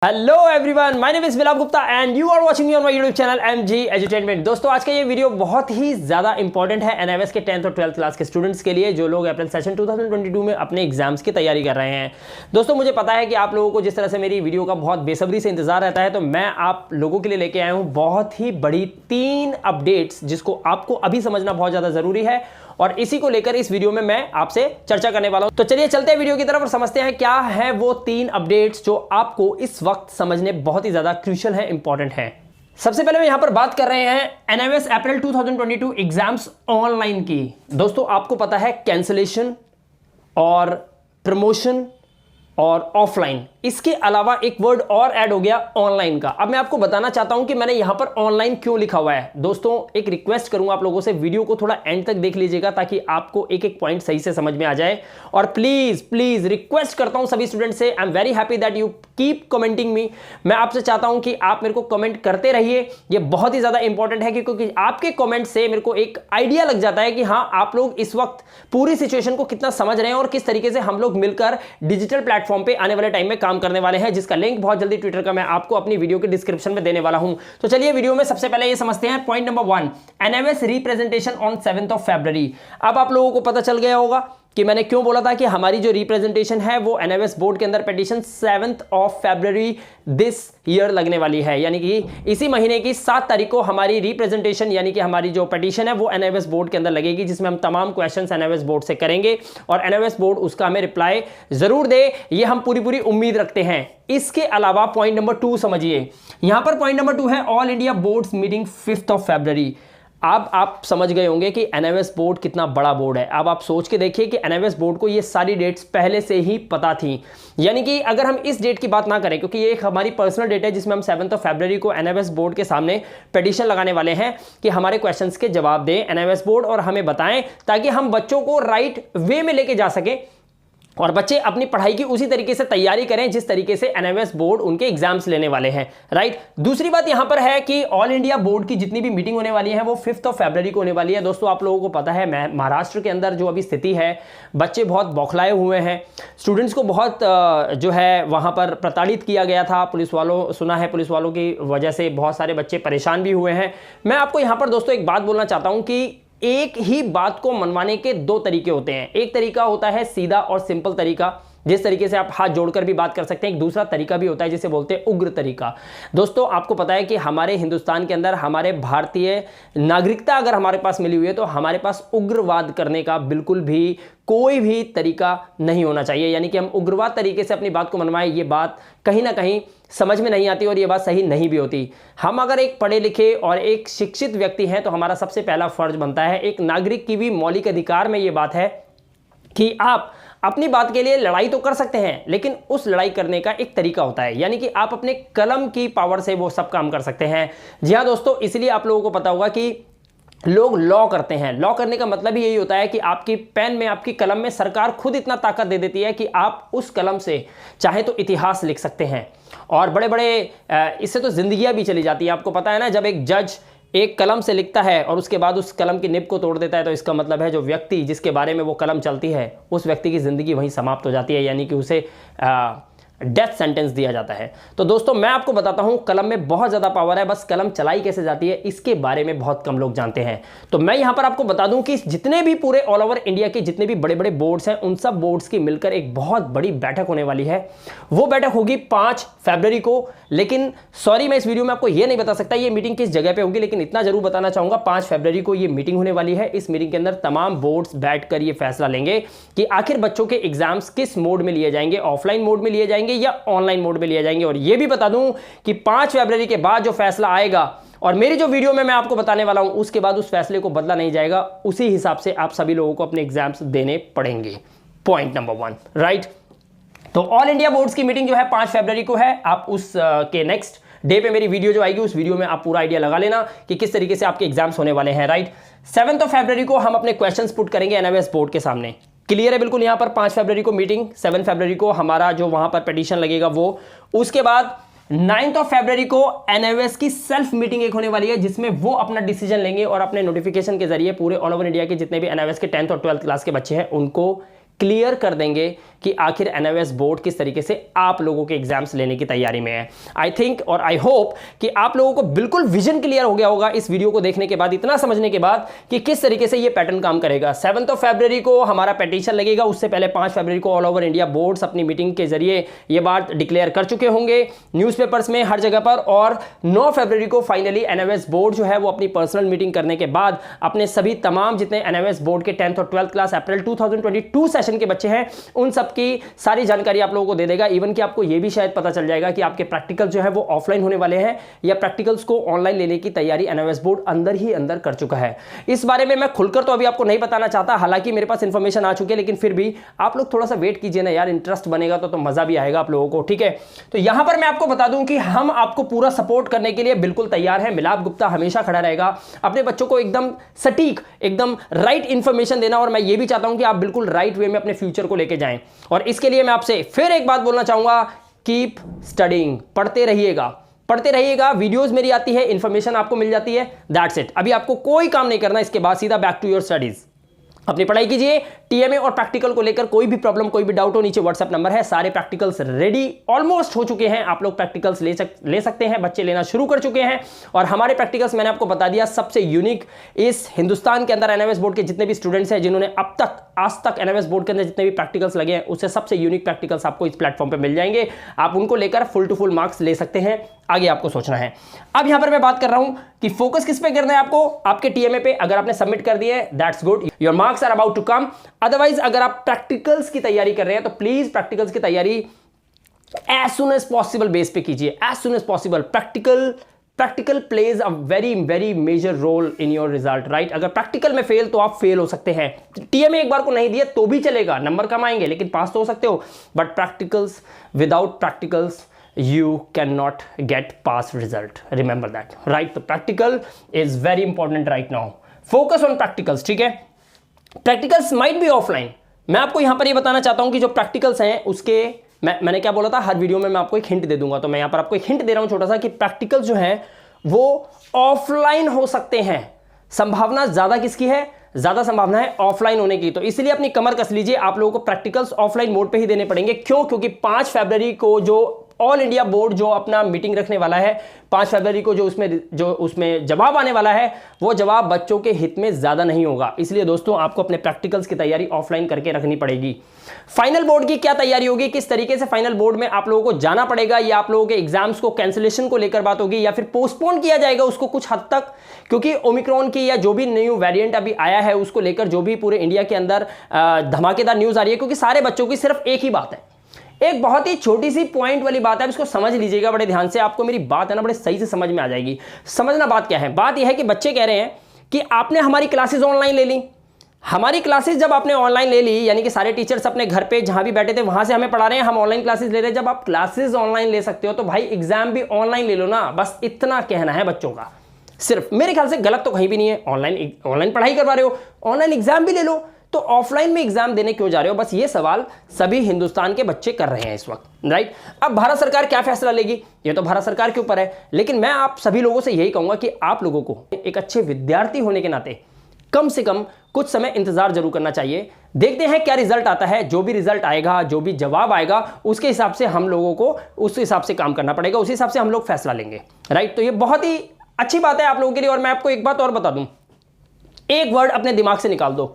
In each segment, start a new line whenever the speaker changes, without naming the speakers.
Hello everyone, my name is Vilap Gupta and you are watching on my YouTube channel MG edutainment. दोस्तों, आज का ये video बहुत ही ज़्यादा इंपॉर्टेंट है एनआईवीएस के 10th और 12th क्लास के स्टूडेंट्स के लिए, जो लोग अप्रैल सेशन 2022 में अपने एग्जाम्स की तैयारी कर रहे हैं। दोस्तों, मुझे पता है कि आप लोगों को जिस तरह से मेरी वीडियो का बहुत बेसब्री से इंतजार रहता है, तो मैं आप लोगों के लिए लेके आया हूँ बहुत ही बड़ी 3 अपडेट्स, जिसको आपको अभी समझना बहुत ज़्यादा ज़रूरी है और इसी को लेकर इस वीडियो में मैं आपसे चर्चा करने वाला हूं। तो चलिए चलते हैं वीडियो की तरफ और समझते हैं क्या है वो 3 अपडेट्स जो आपको इस वक्त समझने बहुत ही ज्यादा क्रूशियल है, इंपॉर्टेंट है। सबसे पहले मैं यहां पर बात कर रहे हैं एनआईवीएस अप्रैल 2022 एग्जाम्स ऑनलाइन की। दोस्तों, आपको पता है कैंसिलेशन और प्रमोशन और ऑफलाइन, इसके अलावा एक वर्ड और ऐड हो गया ऑनलाइन का। अब मैं आपको बताना चाहता हूं कि मैंने यहां पर ऑनलाइन क्यों लिखा हुआ है। दोस्तों, एक रिक्वेस्ट करूंगा आप लोगों से, वीडियो को थोड़ा एंड तक देख लीजिएगा ताकि आपको एक एक पॉइंट सही से समझ में आ जाए। और प्लीज प्लीज रिक्वेस्ट करता हूं सभी स्टूडेंट से, I am very happy that you keep commenting me. मैं आपसे चाहता हूं कि आप मेरे को कमेंट करते रहिए, ये बहुत ही ज्यादा इंपॉर्टेंट है क्योंकि आपके कमेंट से मेरे को एक आइडिया लग जाता है कि हाँ, आप लोग इस वक्त पूरी सिचुएशन को कितना समझ रहे हैं और किस तरीके से हम लोग मिलकर डिजिटल प्लेटफॉर्म पे आने वाले टाइम में काम करने वाले हैं, जिसका लिंक बहुत जल्दी ट्विटर का मैं आपको अपनी वीडियो के डिस्क्रिप्शन में देने वाला हूं। तो चलिए वीडियो में सबसे पहले ये समझते हैं point number 1, NIVS representation on 7th of February. अब आप लोगों को पता चल गया होगा कि मैंने क्यों बोला था कि हमारी जो रिप्रेजेंटेशन है वो एनआईवीएस बोर्ड के अंदर petition 7th of February this year लगने वाली है, यानी कि इसी महीने की 7 तारीख को हमारी रिप्रेजेंटेशन यानी कि हमारी जो पेटिशन है वो एनआईवीएस बोर्ड के अंदर लगेगी, जिसमें हम तमाम क्वेश्चंस एनआईवीएस बोर्ड से करेंगे और एनआईवीएस बोर्ड उसका हमें रिप्लाई जरूर दे, ये हम पूरी उम्मीद रखते हैं। इसके अलावा पॉइंट नंबर 2 समझिए, यहां पर पॉइंट नंबर 2 है all India boards meeting 5th of February. अब आप समझ गए होंगे कि एनआईवीएस बोर्ड कितना बड़ा बोर्ड है। अब आप सोच के देखिए कि एनआईवीएस बोर्ड को ये सारी डेट्स पहले से ही पता थी, यानी कि अगर हम इस डेट की बात ना करें, क्योंकि ये एक हमारी पर्सनल डेट है जिसमें हम 7th ऑफ फरवरी को एनआईवीएस बोर्ड के सामने पिटीशन लगाने वाले हैं कि हमारे क्वेश्चंस के जवाब दें एनआईवीएस बोर्ड और हमें बताएं, ताकि हम बच्चों को राइट वे में लेके जा सकें और बच्चे अपनी पढ़ाई की उसी तरीके से तैयारी करें जिस तरीके से एनआईवीएस बोर्ड उनके एग्जाम्स लेने वाले हैं, राइट। दूसरी बात यहां पर है कि ऑल इंडिया बोर्ड की जितनी भी मीटिंग होने वाली है वो 5th ऑफ फरवरी को होने वाली है। दोस्तों, आप लोगों को पता है महाराष्ट्र के अंदर जो अभी स्थिति है, बच्चे बहुत बौखलाए हुए हैं, स्टूडेंट्स को बहुत जो है वहां पर प्रताड़ित किया गया था पुलिस वालों, सुना है पुलिस वालों की वजह से बहुत सारे बच्चे परेशान भी हुए हैं। मैं आपको यहां पर दोस्तों एक बात बोलना चाहता हूं कि एक ही बात को मनवाने के 2 तरीके होते हैं। एक तरीका होता है सीधा और सिंपल तरीका, जिस तरीके से आप हाथ जोड़कर भी बात कर सकते हैं। एक दूसरा तरीका भी होता है जिसे बोलते हैं उग्र तरीका। दोस्तों, आपको पता है कि हमारे हिंदुस्तान के अंदर हमारे भारतीय नागरिकता अगर हमारे पास मिली हुई है तो हमारे पास उग्रवाद करने का बिल्कुल भी कोई भी तरीका नहीं होना चाहिए, यानी कि हम उग्रवाद तरीके से अपनी बात को मनवाएं, ये बात कहीं ना कहीं समझ में नहीं आती और ये बात सही नहीं भी होती। हम अगर एक पढ़े लिखे और एक शिक्षित व्यक्ति हैं तो हमारा सबसे पहला फर्ज बनता है, एक नागरिक की भी मौलिक अधिकार में ये बात है कि आप अपनी बात के लिए लड़ाई तो कर सकते हैं, लेकिन उस लड़ाई करने का एक तरीका होता है, यानी कि आप अपने कलम की पावर से वो सब काम कर सकते हैं। जी हाँ दोस्तों, इसलिए आप लोगों को पता होगा कि लोग लॉ करते हैं। लॉ करने का मतलब ही यही होता है कि आपकी पेन में, आपकी कलम में सरकार खुद इतना ताकत दे देती है कि आप उस कलम से चाहे तो इतिहास लिख सकते हैं और बड़े बड़े इससे तो जिंदगियां भी चली जाती है। आपको पता है ना, जब एक जज एक कलम से लिखता है और उसके बाद उस कलम की निब को तोड़ देता है, तो इसका मतलब है जो व्यक्ति जिसके बारे में वो कलम चलती है उस व्यक्ति की जिंदगी वहीं समाप्त हो जाती है, यानी कि उसे डेथ सेंटेंस दिया जाता है। तो दोस्तों, मैं आपको बताता हूं कलम में बहुत ज़्यादा पावर है, बस कलम चलाई कैसे जाती है इसके बारे में बहुत कम लोग जानते हैं। तो मैं यहां पर आपको बता दूं कि जितने भी पूरे ऑल ओवर इंडिया के जितने भी बड़े बड़े बोर्ड्स हैं, उन सब बोर्ड्स की मिलकर एक बहुत बड़ी बैठक होने वाली है। वो बैठक होगी 5 फरवरी को, लेकिन सॉरी, मैं इस वीडियो में आपको यह नहीं बता सकता ये मीटिंग किस जगह पर होगी, लेकिन इतना जरूर बताना चाहूंगा 5 फरवरी को ये मीटिंग होने वाली है। इस मीटिंग के अंदर तमाम बोर्ड्स बैठकर ये फैसला लेंगे कि आखिर बच्चों के एग्जाम्स किस मोड में लिए जाएंगे, ऑफलाइन मोड में लिए जाएंगे या ऑनलाइन में लिए जाएंगे। और यह भी बता दूं कि 5 फरवरी के बाद जो फैसला आएगा और मेरी जो वीडियो में मैं आपको बताने वाला हूं, उसके बाद उस फैसले को बदला नहीं जाएगा, उसी हिसाब से आप सभी लोगों को अपने एग्जाम्स देने पड़ेंगे। Point number 1, right. तो ऑल इंडिया बोर्ड्स की मीटिंग जो है 5 फरवरी को है। आप उस के नेक्स्ट डे पे मेरी वीडियो जो आएगी, उस वीडियो में आप पूरा आइडिया लगा लेना कि किस तरीके से आपके एग्जाम्स होने वाले हैं, राइट। 7th ऑफ फरवरी को हम अपने क्वेश्चंस पुट करेंगे एनआईवीएस बोर्ड के सामने। क्लियर है बिल्कुल। यहां पर 5 फरवरी को मीटिंग, 7 फरवरी को हमारा जो वहां पर पिटीशन लगेगा वो, उसके बाद 9th ऑफ फरवरी को एनआईवीएस की सेल्फ मीटिंग एक होने वाली है, जिसमें वो अपना डिसीजन लेंगे और अपने नोटिफिकेशन के जरिए पूरे ऑल ओवर इंडिया के जितने भी एनआईवीएस के 10th और 12th क्लास के बच्चे हैं उनको क्लियर कर देंगे कि आखिर एनआईओएस बोर्ड किस तरीके से आप लोगों के एग्जाम्स लेने की तैयारी में है। आई थिंक और आई होप कि आप लोगों को बिल्कुल विजन क्लियर हो गया होगा इस वीडियो को देखने के बाद, इतना समझने के बाद कि किस तरीके से ये पैटर्न काम करेगा। 7 फरवरी को हमारा पिटीशन लगेगा, उससे पहले 5 फरवरी को ऑल ओवर इंडिया बोर्ड्स अपनी मीटिंग के जरिए ये बात डिक्लेयर कर चुके होंगे न्यूज़पेपर्स में हर जगह पर, और 9 फरवरी को फाइनली एनआईओएस बोर्ड जो है वो अपनी पर्सनल मीटिंग करने के बाद अपने सभी तमाम जितने एनआईओएस बोर्ड के 10th और 12th क्लास अप्रैल 2022 सेशन के बच्चे हैं उन सब की सारी जानकारी आप लोगों को दे देगा। इवन कि आपको यह भी शायद पता चल जाएगा कि आपके प्रैक्टिकल जो है वो ऑफलाइन होने वाले हैं या प्रैक्टिकल्स को ऑनलाइन लेने की तैयारी एनआईओएस बोर्ड अंदर ही अंदर कर चुका है। इस बारे में मैं खुलकर तो अभी आपको नहीं बताना चाहता, हालांकि मेरे पास इंफॉर्मेशन आ चुकी है, लेकिन फिर भी आप लोग थोड़ा सा वेट कीजिए ना यार, इंटरेस्ट बनेगा तो मजा भी आएगा आप लोगों को, ठीक है। तो यहां पर मैं आपको बता दूं कि हम आपको पूरा सपोर्ट करने के लिए बिल्कुल तैयार हैं। मिलाप गुप्ता हमेशा खड़ा रहेगा अपने बच्चों को एकदम सटीक, एकदम राइट इंफॉर्मेशन देना, और मैं ये भी चाहता हूं कि आप बिल्कुल राइट वे में अपने फ्यूचर को लेके जाएं। और इसके लिए मैं आपसे फिर एक बात बोलना चाहूंगा, कीप स्टडिंग, पढ़ते रहिएगा। वीडियोस मेरी आती है, इंफॉर्मेशन आपको मिल जाती है, दैट्स इट। अभी आपको कोई काम नहीं करना, इसके बाद सीधा बैक टू योर स्टडीज, अपनी पढ़ाई कीजिए। टीएमए और प्रैक्टिकल को लेकर कोई भी प्रॉब्लम, कोई भी डाउट हो, नीचे व्हाट्सएप नंबर है, सारे प्रैक्टिकल्स रेडी ऑलमोस्ट हो चुके हैं, आप लोग प्रैक्टिकल्स ले सकते हैं, बच्चे लेना शुरू कर चुके हैं। और हमारे प्रैक्टिकल्स मैंने आपको बता दिया सबसे यूनिक इस हिंदुस्तान के अंदर एनआईओएस बोर्ड के जितने भी स्टूडेंट्स हैं जिन्होंने अब तक आज तक एनआईओएस बोर्ड के अंदर जितने भी प्रैक्टिकल्स लगे हैं उससे सबसे यूनिक प्रैक्टिकल्स आपको इस प्लेटफॉर्म पर मिल जाएंगे। आप उनको लेकर फुल टू फुल मार्क्स ले सकते हैं, आगे आपको सोचना है। अब यहां पर मैं बात कर रहा हूं कि फोकस किस पे करना है आपको, आपके टीएमए पे। अगर आपने सबमिट कर दिए that's good, your marks are about to come. Otherwise अगर आप प्रैक्टिकल्स की तैयारी कर रहे हैं तो प्लीज प्रैक्टिकल्स की तैयारी as soon as possible base पे कीजिए, as soon as possible. Practical plays a very very major role in your result, right. अगर प्रैक्टिकल में फेल तो आप फेल हो सकते हैं। टीएमए एक बार को नहीं दिए तो भी चलेगा, नंबर कम आएंगे लेकिन पास तो हो सकते हो, but practicals, without practicals you cannot get pass result, remember that, right? The practical is very important right now, focus on practicals, ठीक है। practicals might be offline, मैं आपको यहां पर ये बताना चाहता हूं कि जो practicals हैं उसके मैंने क्या बोला था, हर वीडियो में मैं आपको एक हिंट दे दूंगा, तो मैं यहां पर आपको एक हिंट दे रहा हूं छोटा सा कि प्रैक्टिकल्स जो हैं वो ऑफलाइन हो सकते हैं। संभावना ज्यादा किसकी है, ज्यादा संभावना है ऑफलाइन होने की, तो इसलिए अपनी कमर कस लीजिए, आप लोगों को प्रैक्टिकल्स ऑफलाइन मोड पे ही देने पड़ेंगे। क्यों? क्योंकि 5 फरवरी को जो ऑल इंडिया बोर्ड जो अपना मीटिंग रखने वाला है, 5 फरवरी को जो उसमें जवाब आने वाला है, वो जवाब बच्चों के हित में ज्यादा नहीं होगा। इसलिए दोस्तों आपको अपने प्रैक्टिकल्स की तैयारी ऑफलाइन करके रखनी पड़ेगी। फाइनल बोर्ड की क्या तैयारी होगी, किस तरीके से फाइनल बोर्ड में आप लोगों को जाना पड़ेगा, या आप लोगों के एग्जाम्स को कैंसिलेशन को लेकर बात होगी या फिर पोस्टपोन किया जाएगा उसको कुछ हद तक, क्योंकि ओमिक्रॉन की या जो भी न्यू वेरिएंट अभी आया है उसको लेकर जो भी पूरे इंडिया के अंदर धमाकेदार न्यूज आ रही है। क्योंकि सारे बच्चों की सिर्फ एक ही बात है, एक बहुत ही छोटी सी पॉइंट वाली बात है, इसको समझ लीजिएगा बड़े ध्यान से, आपको मेरी बात है ना बड़े सही से समझ में आ जाएगी। समझना बात क्या है, बात यह है कि बच्चे कह रहे हैं कि आपने हमारी क्लासेस ऑनलाइन ले ली, हमारी क्लासेस जब आपने ऑनलाइन ले ली, यानी कि सारे टीचर्स अपने घर पे जहां भी बैठे थे वहां से हमें पढ़ा रहे हैं, हम ऑनलाइन क्लासेस ले रहे हैं। जब आप क्लासेस ऑनलाइन ले सकते हो तो भाई एग्जाम भी ऑनलाइन ले लो ना, बस इतना कहना है बच्चों का। सिर्फ मेरे ख्याल से गलत तो कहीं भी नहीं है, ऑनलाइन पढ़ाई करवा रहे हो, ऑनलाइन एग्जाम भी ले लो, तो ऑफलाइन में एग्जाम देने क्यों जा रहे हो? बस ये सवाल सभी हिंदुस्तान के बच्चे कर रहे हैं इस वक्त, राइट। अब भारत सरकार क्या फैसला लेगी ये तो भारत सरकार के ऊपर है, लेकिन मैं आप सभी लोगों से यही कहूंगा कि आप लोगों को एक अच्छे विद्यार्थी होने के नाते कम से कम कुछ समय इंतजार जरूर करना चाहिए। देखते हैं क्या रिजल्ट आता है, जो भी रिजल्ट आएगा, जो भी जवाब आएगा, उसके हिसाब से हम लोगों को उस हिसाब से काम करना पड़ेगा, उसी हिसाब से हम लोग फैसला लेंगे, राइट। तो ये बहुत ही अच्छी बात है आप लोगों के लिए। और मैं आपको एक बात और बता दूं, एक वर्ड अपने दिमाग से निकाल दो,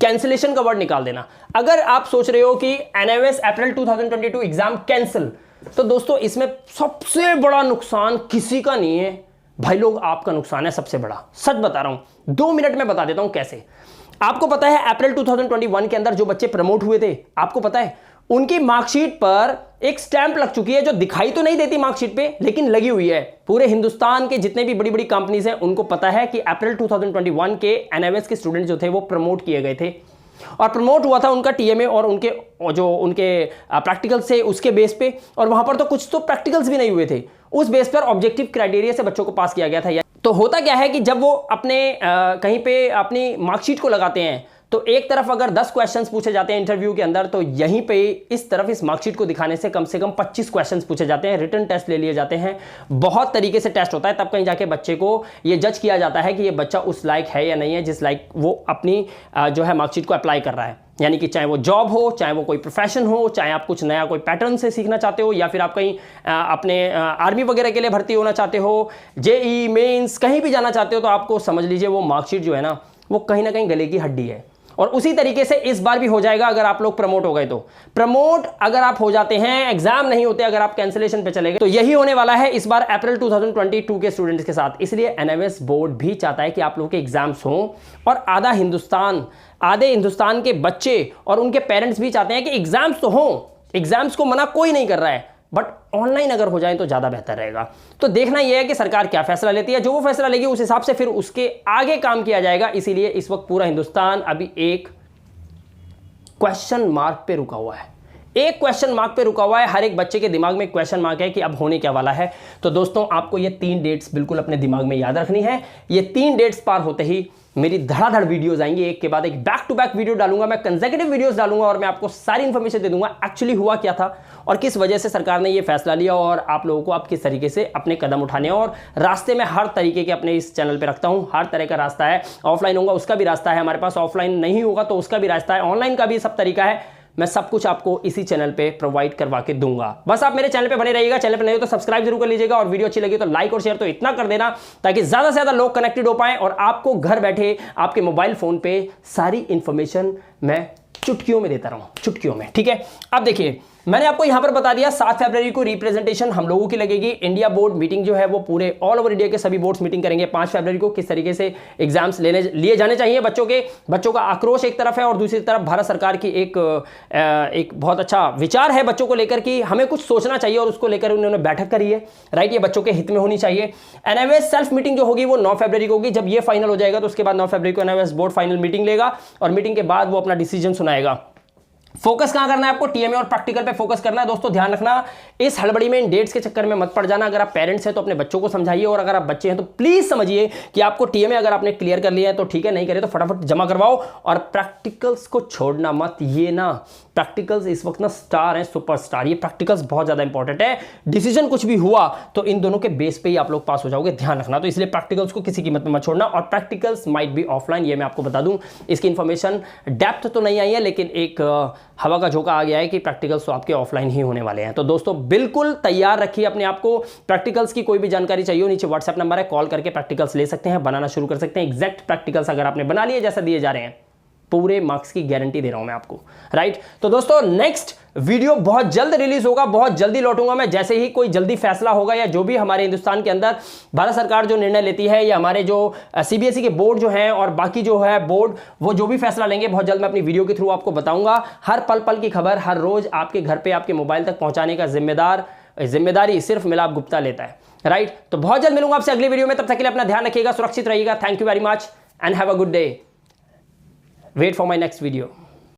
कैंसिलेशन का वर्ड निकाल देना। अगर आप सोच रहे हो कि एनआईओएस अप्रैल 2022 एग्जाम कैंसिल, तो दोस्तों इसमें सबसे बड़ा नुकसान किसी का नहीं है भाई, लोग आपका नुकसान है सबसे बड़ा। सच बता रहा हूं, 2 मिनट में बता देता हूं कैसे। आपको पता है अप्रैल 2021 के अंदर जो बच्चे प्रमोट हुए थे, आपको पता है उनकी मार्कशीट पर एक स्टैंप लग चुकी है, जो दिखाई तो नहीं देती मार्कशीट पे लेकिन लगी हुई है। पूरे हिंदुस्तान के जितने भी बड़ी बड़ी कंपनीज हैं उनको पता है कि अप्रैल 2021 के एनआईओएस के स्टूडेंट जो थे वो प्रमोट किए गए थे, और प्रमोट हुआ था उनका टीएमए और उनके प्रैक्टिकल से उसके बेस पे, और वहां पर तो कुछ तो प्रैक्टिकल्स भी नहीं हुए थे, उस बेस पर ऑब्जेक्टिव क्राइटेरिया से बच्चों को पास किया गया था। तो होता क्या है कि जब वो अपने कहीं पे अपनी मार्कशीट को लगाते हैं तो एक तरफ अगर 10 क्वेश्चंस पूछे जाते हैं इंटरव्यू के अंदर, तो यहीं पे इस तरफ इस मार्कशीट को दिखाने से कम 25 क्वेश्चंस पूछे जाते हैं, रिटन टेस्ट ले लिए जाते हैं, बहुत तरीके से टेस्ट होता है, तब कहीं जाके बच्चे को ये जज किया जाता है कि ये बच्चा उस लायक है या नहीं है जिस लायक वो अपनी जो है मार्कशीट को अप्लाई कर रहा है। यानी कि चाहे वो जॉब हो, चाहे वो कोई प्रोफेशन हो, चाहे आप कुछ नया कोई पैटर्न से सीखना चाहते हो, या फिर आप कहीं अपने आर्मी वगैरह के लिए भर्ती होना चाहते हो, जेई मेंस कहीं भी जाना चाहते हो, तो आपको समझ लीजिए वो मार्कशीट जो है ना वो कहीं ना कहीं गले की हड्डी है। और उसी तरीके से इस बार भी हो जाएगा अगर आप लोग प्रमोट हो गए तो। प्रमोट अगर आप हो जाते हैं, एग्जाम नहीं होते, अगर आप कैंसिलेशन पे चले गए, तो यही होने वाला है इस बार अप्रैल 2022 के स्टूडेंट्स के साथ। इसलिए एनआईवीएस बोर्ड भी चाहता है कि आप लोगों के एग्जाम्स हों, और आधे हिंदुस्तान के बच्चे और उनके पेरेंट्स भी चाहते हैं कि एग्जाम्स तो हों, एग्जाम्स को मना कोई नहीं कर रहा है, बट ऑनलाइन अगर हो जाए तो ज़्यादा बेहतर रहेगा। तो देखना यह है कि सरकार क्या फैसला लेती है, जो वो फैसला लेगी उस हिसाब से फिर उसके आगे काम किया जाएगा। इसीलिए इस वक्त पूरा हिंदुस्तान अभी एक क्वेश्चन मार्क पे रुका हुआ है, एक क्वेश्चन मार्क पे रुका हुआ है। हर एक बच्चे के दिमाग में एक क्वेश्चन मार्क है कि अब होने क्या वाला है। तो दोस्तों आपको ये 3 डेट्स बिल्कुल अपने दिमाग में याद रखनी है। ये 3 डेट्स पार होते ही मेरी धड़ाधड़ वीडियोस आएंगी, एक के बाद एक बैक टू बैक वीडियो डालूंगा, मैं कंसेक्यूटिव वीडियोस डालूंगा, और मैं आपको सारी इंफॉर्मेशन दे दूंगा एक्चुअली हुआ क्या था और किस वजह से सरकार ने ये फैसला लिया, और आप लोगों को आप किस तरीके से अपने कदम उठाने हैं। और रास्ते में हर तरीके के अपने इस चैनल पे रखता हूं, हर तरह का रास्ता है। ऑफलाइन होगा उसका भी रास्ता है हमारे पास, ऑफलाइन नहीं होगा तो उसका भी रास्ता है, ऑनलाइन का भी सब तरीका है। मैं सब कुछ आपको इसी चैनल पे प्रोवाइड करवा के दूंगा। बस आप मेरे चैनल पे बने रहिएगा। चैनल पे नहीं हो तो सब्सक्राइब जरूर कर लीजिएगा, और वीडियो अच्छी लगी तो लाइक और शेयर तो इतना कर देना ताकि ज्यादा से ज्यादा लोग कनेक्टेड हो पाएं, और आपको घर बैठे आपके मोबाइल फोन पे सारी इंफॉर्मेशन मैं चुटकियों में देता रहूं, चुटकियों में। ठीक है, अब देखिए मैंने आपको यहां पर बता दिया 7 फरवरी को रिप्रेजेंटेशन हम लोगों की लगेगी। इंडिया बोर्ड मीटिंग जो है वो पूरे ऑल ओवर इंडिया के सभी बोर्ड्स मीटिंग करेंगे 5 फरवरी को। किस तरीके से एग्जाम्स लिए जाने चाहिए बच्चों का आक्रोश एक तरफ है, और दूसरी तरफ भारत सरकार की एक बहुत अच्छा विचार है बच्चों को लेकर कि हमें कुछ सोचना चाहिए, और उसको लेकर उन्होंने बैठक करी है। राइट, ये बच्चों के हित में होनी चाहिए। एनआईवीएस सेल्फ मीटिंग जो होगी वो 9 फरवरी को होगी। जब ये फाइनल हो जाएगा तो उसके बाद 9 फरवरी को एनआईवीएस बोर्ड फाइनल मीटिंग लेगा, और मीटिंग के बाद वो अपना डिसीजन सुनाएगा। फोकस कहां करना है आपको, टीएमए और प्रैक्टिकल पे फोकस करना है। दोस्तों ध्यान रखना, इस हड़बड़ी में इन डेट्स के चक्कर में मत पड़ जाना। अगर आप पेरेंट्स हैं तो अपने बच्चों को समझाइए, और अगर आप बच्चे हैं तो प्लीज समझिए कि आपको टीएमए अगर आपने क्लियर कर लिया है तो ठीक है, नहीं करे तो फटाफट जमा करवाओ, और प्रैक्टिकल्स को छोड़ना मत। ये ना प्रैक्टिकल्स इस वक्त ना स्टार है, सुपरस्टार, ये प्रैक्टिकल्स बहुत ज्यादा इंपॉर्टेंट है। डिसीजन कुछ भी हुआ तो इन दोनों के बेस पे ही आप लोग पास हो जाओगे, ध्यान रखना। तो इसलिए प्रैक्टिकल्स को किसी कीमत में मत छोड़ना, और प्रैक्टिकल्स माइट बी ऑफलाइन, ये मैं आपको बता दूं। इसकी इंफॉर्मेशन डेप्थ तो नहीं आई है, लेकिन एक हवा का झोंका आ गया है कि प्रैक्टिकल्स तो आपके ऑफलाइन ही होने वाले हैं। तो दोस्तों बिल्कुल तैयार रखिए अपने आप को। प्रैक्टिकल्स की कोई भी जानकारी चाहिए हो, नीचे व्हाट्सएप नंबर है, कॉल करके प्रैक्टिकल्स ले सकते हैं, बनाना शुरू कर सकते हैं। एग्जैक्ट प्रैक्टिकल्स अगर आपने बना लिए जैसा दिए जा रहे हैं, पूरे मार्क्स की गारंटी दे रहा हूं मैं आपको। राइट, तो दोस्तों नेक्स्ट वीडियो बहुत जल्द रिलीज होगा, बहुत जल्दी लौटूंगा मैं। जैसे ही कोई जल्दी फैसला होगा, या जो भी हमारे हिंदुस्तान के अंदर भारत सरकार जो निर्णय लेती है, या हमारे जो सीबीएसई के बोर्ड जो हैं और बाकी जो है बोर्ड, वो जो भी फैसला लेंगे बहुत जल्द मैं अपनी वीडियो के थ्रू आपको बताऊंगा। हर पल पल की खबर हर रोज आपके घर पे आपके मोबाइल तक पहुंचाने का जिम्मेदारी सिर्फ मिलाप गुप्ता लेता है। राइट, तो बहुत जल्द मिलूंगा आपसे अगली वीडियो में। तब तक के लिए अपना ध्यान रखिएगा, सुरक्षित रहिएगा। Thank you very much and have a good day. Wait for my next video.